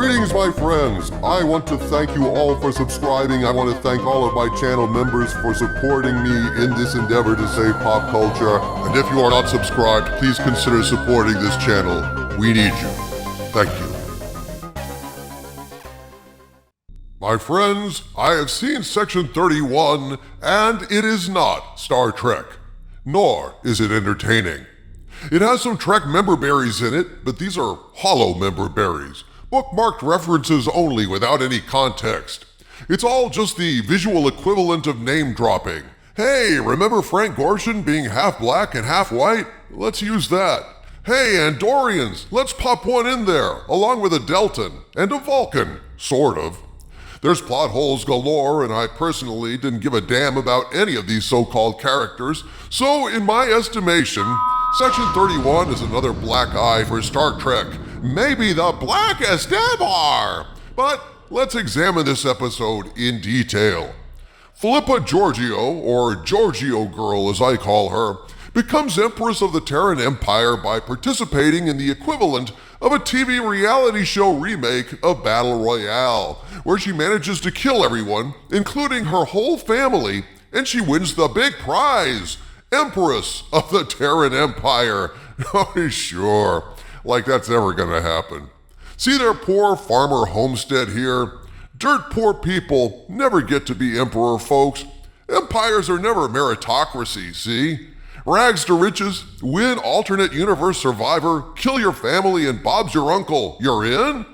Greetings, my friends. I want to thank you all for subscribing. I want to thank all of my channel members for supporting me in this endeavor to save pop culture. And if you are not subscribed, please consider supporting this channel. We need you. Thank you. My friends, I have seen Section 31, and it is not Star Trek. Nor is it entertaining. It has some Trek member berries in it, but these are hollow member berries. Bookmarked references only without any context. It's all just the visual equivalent of name dropping. Hey, remember Frank Gorshin being half black and half white? Let's use that. Hey, Andorians, let's pop one in there, along with a Deltan and a Vulcan, sort of. There's plot holes galore, and I personally didn't give a damn about any of these so-called characters, so in my estimation, Section 31 is another black eye for Star Trek. Maybe the blackest ever! But let's examine this episode in detail. Philippa Georgiou, or Georgiou Girl as I call her, becomes Empress of the Tyrant Empire by participating in the equivalent of a TV reality show remake of Battle Royale, where she manages to kill everyone, including her whole family, and she wins the big prize, Empress of the Tyrant Empire. Oh, sure. Like that's ever gonna happen. See their poor farmer homestead here? Dirt poor people never get to be emperor, folks. Empires are never meritocracy, see? Rags to riches, win alternate universe survivor, kill your family and Bob's your uncle. You're in?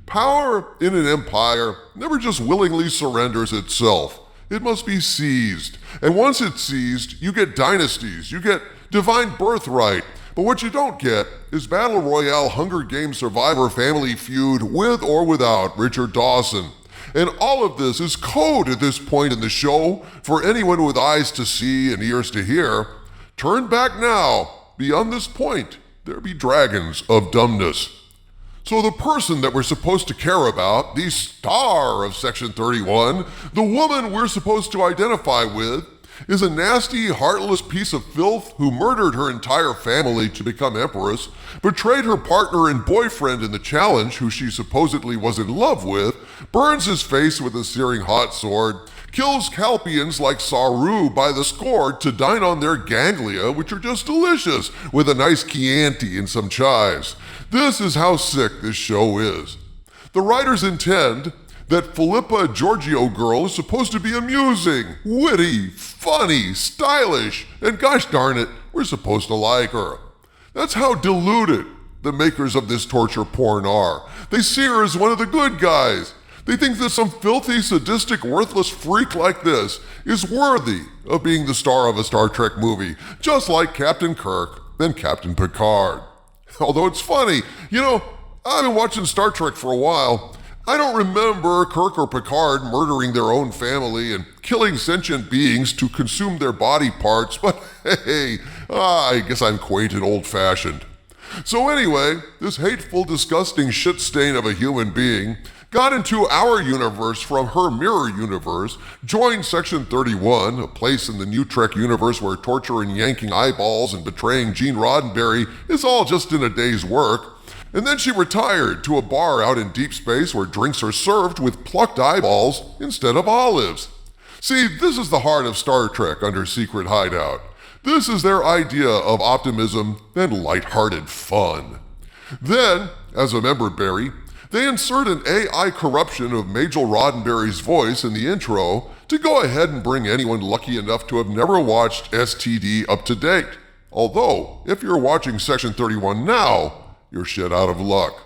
Power in an empire never just willingly surrenders itself. It must be seized. And once it's seized, you get dynasties, you get divine birthright. But what you don't get is Battle Royale Hunger Games Survivor Family Feud with or without Richard Dawson. And all of this is code at this point in the show for anyone with eyes to see and ears to hear. Turn back now. Beyond this point, there be dragons of dumbness. So the person that we're supposed to care about, the star of Section 31, the woman we're supposed to identify with, is a nasty, heartless piece of filth who murdered her entire family to become empress, betrayed her partner and boyfriend in the challenge who she supposedly was in love with, burns his face with a searing hot sword, kills Calpians like Saru by the score to dine on their ganglia, which are just delicious, with a nice Chianti and some chives. This is how sick this show is. The writers intend that Philippa Georgiou Girl is supposed to be amusing, witty, funny, stylish, and gosh darn it, we're supposed to like her. That's how deluded the makers of this torture porn are. They see her as one of the good guys. They think that some filthy, sadistic, worthless freak like this is worthy of being the star of a Star Trek movie, just like Captain Kirk and Captain Picard. Although it's funny, I've been watching Star Trek for a while. I don't remember Kirk or Picard murdering their own family and killing sentient beings to consume their body parts, but hey, I guess I'm quaint and old-fashioned. So anyway, this hateful, disgusting shit stain of a human being got into our universe from her mirror universe, joined Section 31, a place in the new Trek universe where torture and yanking eyeballs and betraying Gene Roddenberry is all just in a day's work. And then she retired to a bar out in deep space where drinks are served with plucked eyeballs instead of olives. See, this is the heart of Star Trek under Secret Hideout. This is their idea of optimism and lighthearted fun. Then, as a member berry, they insert an AI corruption of Majel Roddenberry's voice in the intro to go ahead and bring anyone lucky enough to have never watched STD up to date. Although, if you're watching Section 31 now, you're shit out of luck.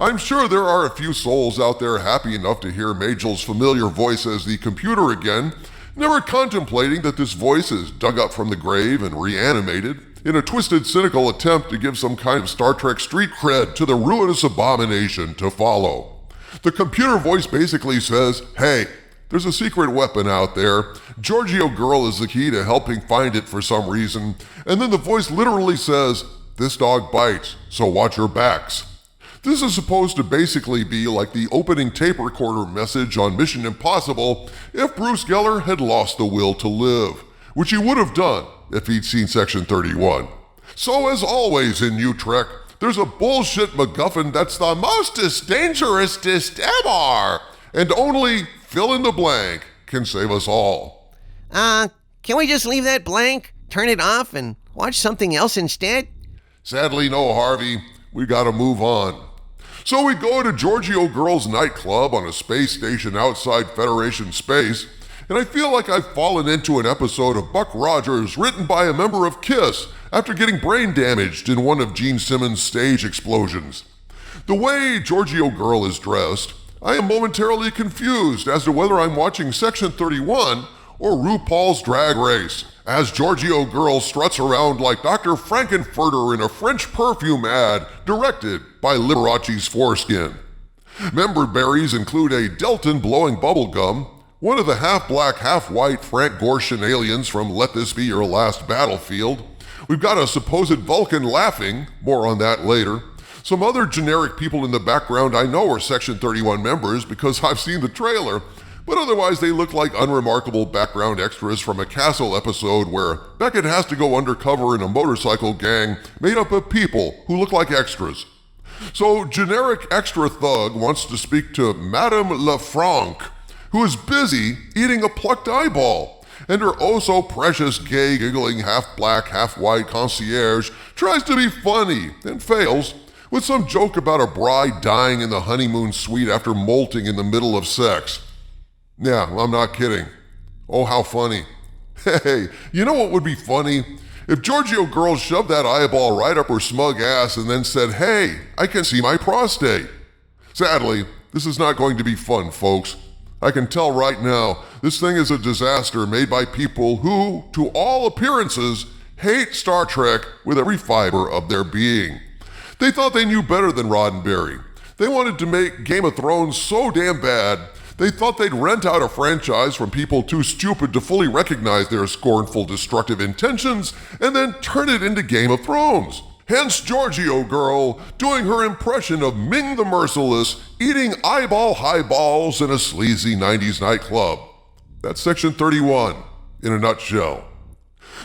I'm sure there are a few souls out there happy enough to hear Majel's familiar voice as the computer again, never contemplating that this voice is dug up from the grave and reanimated in a twisted, cynical attempt to give some kind of Star Trek street cred to the ruinous abomination to follow. The computer voice basically says, hey, there's a secret weapon out there. Georgiou Girl is the key to helping find it for some reason. And then the voice literally says, this dog bites, so watch your backs. This is supposed to basically be like the opening tape recorder message on Mission Impossible if Bruce Geller had lost the will to live, which he would have done if he'd seen Section 31. So as always in New Trek, there's a bullshit MacGuffin that's the mostest dangerousest ever, and only fill in the blank can save us all. Can we just leave that blank, turn it off, and watch something else instead? Sadly, no, Harvey. We gotta move on. So we go to Giorgio Girls nightclub on a space station outside Federation space, and I feel like I've fallen into an episode of Buck Rogers written by a member of KISS after getting brain damaged in one of Gene Simmons' stage explosions. The way Giorgio Girl is dressed, I am momentarily confused as to whether I'm watching Section 31 or RuPaul's Drag Race, as Giorgio Girl struts around like Dr. Frankenfurter in a French perfume ad directed by Liberace's foreskin. Member berries include a Delton blowing bubblegum, one of the half-black, half-white Frank Gorshin aliens from Let This Be Your Last Battlefield. We've got a supposed Vulcan laughing, more on that later. Some other generic people in the background I know are Section 31 members because I've seen the trailer, but otherwise they look like unremarkable background extras from a Castle episode where Beckett has to go undercover in a motorcycle gang made up of people who look like extras. So generic extra thug wants to speak to Madame Lefranc, who is busy eating a plucked eyeball, and her oh-so-precious gay, giggling, half-black, half-white concierge tries to be funny and fails with some joke about a bride dying in the honeymoon suite after molting in the middle of sex. Yeah, I'm not kidding. Oh, how funny. Hey, you know what would be funny? If Giorgio Girl shoved that eyeball right up her smug ass and then said, "Hey, I can see my prostate." Sadly, this is not going to be fun, folks. I can tell right now, this thing is a disaster made by people who, to all appearances, hate Star Trek with every fiber of their being. They thought they knew better than Roddenberry. They wanted to make Game of Thrones so damn bad, they thought they'd rent out a franchise from people too stupid to fully recognize their scornful, destructive intentions, and then turn it into Game of Thrones. Hence Giorgio Girl doing her impression of Ming the Merciless eating eyeball highballs in a sleazy 90s nightclub. That's Section 31 in a nutshell.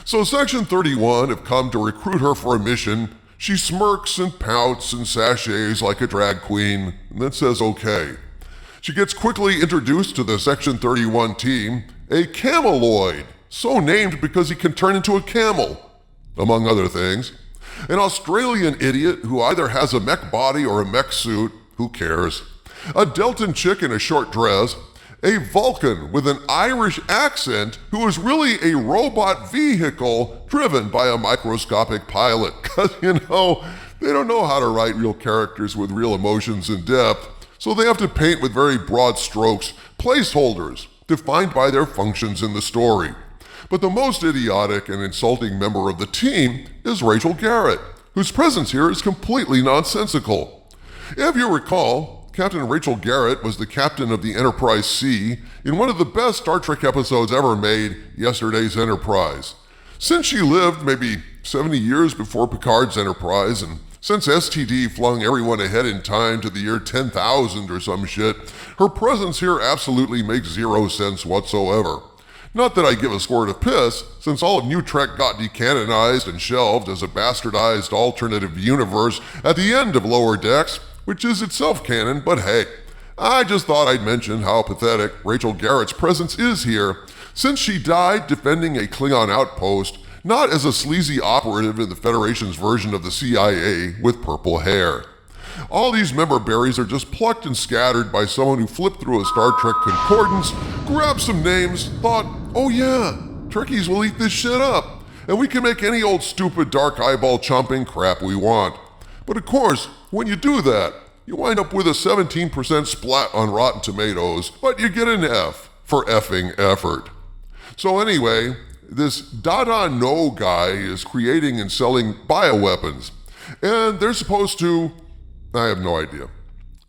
So Section 31 have come to recruit her for a mission. She smirks and pouts and sachets like a drag queen, and then says okay. She gets quickly introduced to the Section 31 team, a cameloid, so named because he can turn into a camel, among other things. An Australian idiot who either has a mech body or a mech suit, who cares? A Delton chick in a short dress, a Vulcan with an Irish accent who is really a robot vehicle driven by a microscopic pilot. Because, they don't know how to write real characters with real emotions and depth, so they have to paint with very broad strokes, placeholders, defined by their functions in the story. But the most idiotic and insulting member of the team is Rachel Garrett, whose presence here is completely nonsensical. If you recall, Captain Rachel Garrett was the captain of the Enterprise C in one of the best Star Trek episodes ever made, Yesterday's Enterprise. Since she lived maybe 70 years before Picard's Enterprise, and since STD flung everyone ahead in time to the year 10,000 or some shit, her presence here absolutely makes zero sense whatsoever. Not that I give a squirt of piss, since all of New Trek got decanonized and shelved as a bastardized alternative universe at the end of Lower Decks, which is itself canon, but hey, I just thought I'd mention how pathetic Rachel Garrett's presence is here, since she died defending a Klingon outpost, not as a sleazy operative in the Federation's version of the CIA with purple hair. All these member berries are just plucked and scattered by someone who flipped through a Star Trek concordance, grabbed some names, thought, oh yeah, Trekkies will eat this shit up, and we can make any old stupid dark eyeball chomping crap we want. But of course, when you do that, you wind up with a 17% splat on Rotten Tomatoes, but you get an F for effing effort. So anyway, this Dada No guy is creating and selling bioweapons, and they're supposed to, I have no idea.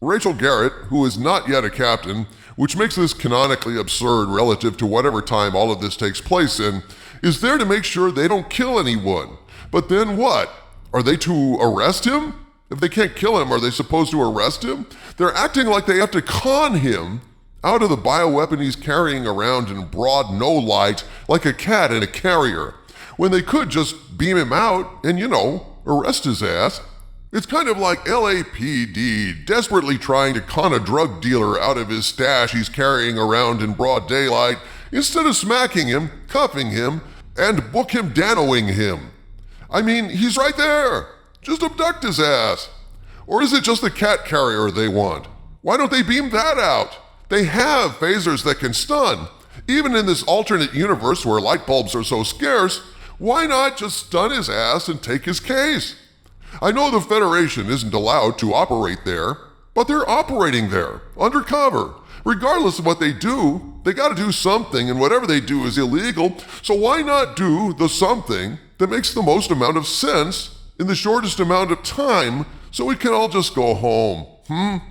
Rachel Garrett, who is not yet a captain, which makes this canonically absurd relative to whatever time all of this takes place in, is there to make sure they don't kill anyone. But then what? Are they to arrest him? If they can't kill him, are they supposed to arrest him? They're acting like they have to con him out of the bioweapon he's carrying around in broad no light like a cat in a carrier, when they could just beam him out and, arrest his ass. It's kind of like LAPD desperately trying to con a drug dealer out of his stash he's carrying around in broad daylight instead of smacking him, cuffing him, and book him danoing him. I mean, he's right there. Just abduct his ass. Or is it just the cat carrier they want? Why don't they beam that out? They have phasers that can stun. Even in this alternate universe where light bulbs are so scarce, why not just stun his ass and take his case? I know the Federation isn't allowed to operate there, but they're operating there, undercover. Regardless of what they do, they gotta do something, and whatever they do is illegal, so why not do the something that makes the most amount of sense in the shortest amount of time so we can all just go home,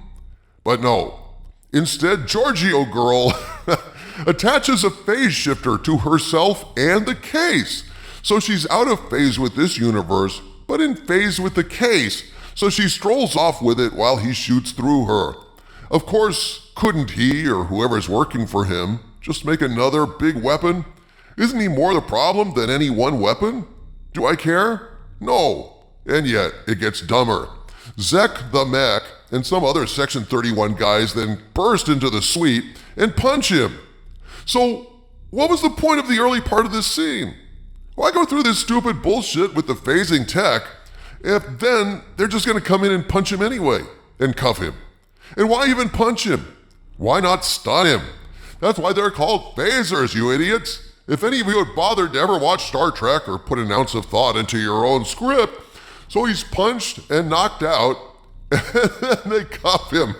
But no. Instead, Giorgio Girl attaches a phase shifter to herself and the case, so she's out of phase with this universe, but in phase with the case, so she strolls off with it while he shoots through her. Of course, couldn't he, or whoever's working for him, just make another big weapon? Isn't he more the problem than any one weapon? Do I care? No. And yet, it gets dumber. Zek the Mech and some other Section 31 guys then burst into the suite and punch him. So, what was the point of the early part of this scene? Why go through this stupid bullshit with the phasing tech if then they're just going to come in and punch him anyway and cuff him? And why even punch him? Why not stun him? That's why they're called phasers, you idiots. If any of you had bothered to ever watch Star Trek or put an ounce of thought into your own script, so he's punched and knocked out, and then they cuff him.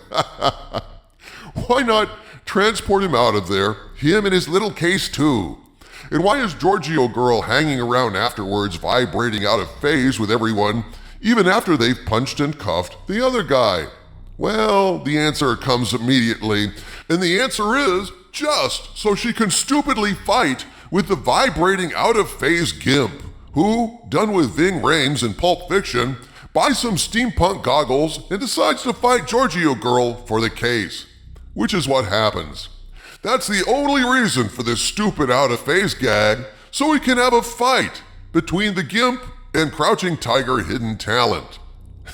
Why not transport him out of there, him and his little case too? And why is Giorgio Girl hanging around afterwards, vibrating out of phase with everyone, even after they've punched and cuffed the other guy? Well, the answer comes immediately, and the answer is just so she can stupidly fight with the vibrating out of phase gimp, who, done with Ving Rhames in Pulp Fiction, buys some steampunk goggles and decides to fight Giorgio Girl for the case, which is what happens. That's the only reason for this stupid out-of-phase gag, so we can have a fight between the gimp and Crouching Tiger hidden talent.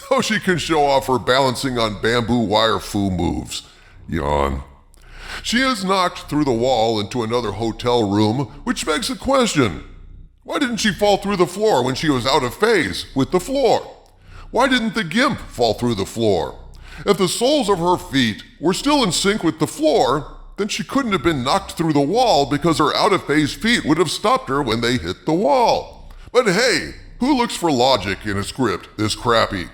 So she can show off her balancing on bamboo wire foo moves. Yawn. She is knocked through the wall into another hotel room, which begs the question, why didn't she fall through the floor when she was out of phase with the floor? Why didn't the gimp fall through the floor? If the soles of her feet were still in sync with the floor, then she couldn't have been knocked through the wall because her out-of-phase feet would have stopped her when they hit the wall. But hey, who looks for logic in a script this crappy?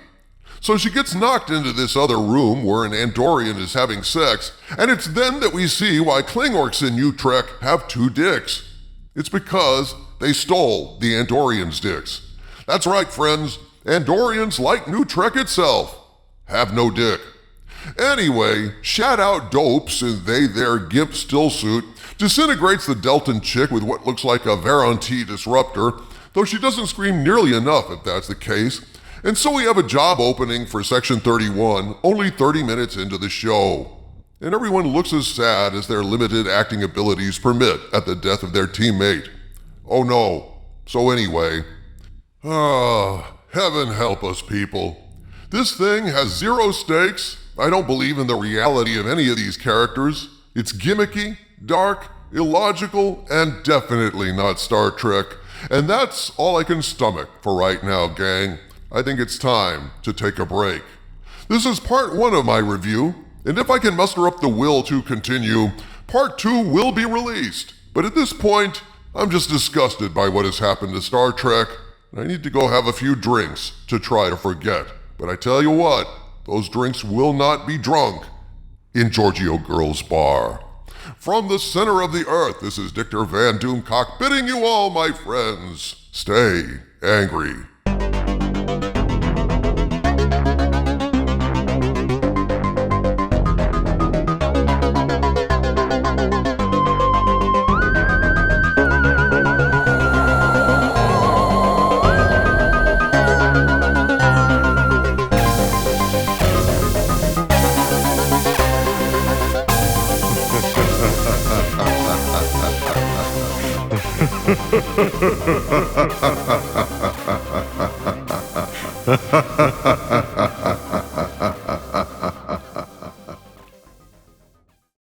So she gets knocked into this other room where an Andorian is having sex, and it's then that we see why Klingorks in Utrecht have two dicks. It's because they stole the Andorians' dicks. That's right, friends. Andorians, like New Trek itself, have no dick. Anyway, shout out Dopes in their gimp stillsuit disintegrates the Deltan chick with what looks like a Varanti disruptor, though she doesn't scream nearly enough if that's the case. And so we have a job opening for Section 31 only 30 minutes into the show. And everyone looks as sad as their limited acting abilities permit at the death of their teammate. Oh no. So anyway. Heaven help us, people. This thing has zero stakes. I don't believe in the reality of any of these characters. It's gimmicky, dark, illogical, and definitely not Star Trek. And that's all I can stomach for right now, gang. I think it's time to take a break. This is part 1 of my review, and if I can muster up the will to continue, part 2 will be released. But at this point, I'm just disgusted by what has happened to Star Trek. I need to go have a few drinks to try to forget. But I tell you what, those drinks will not be drunk in Giorgio Girl's bar. From the center of the earth, this is Dictor Van Doomcock bidding you all, my friends, stay angry.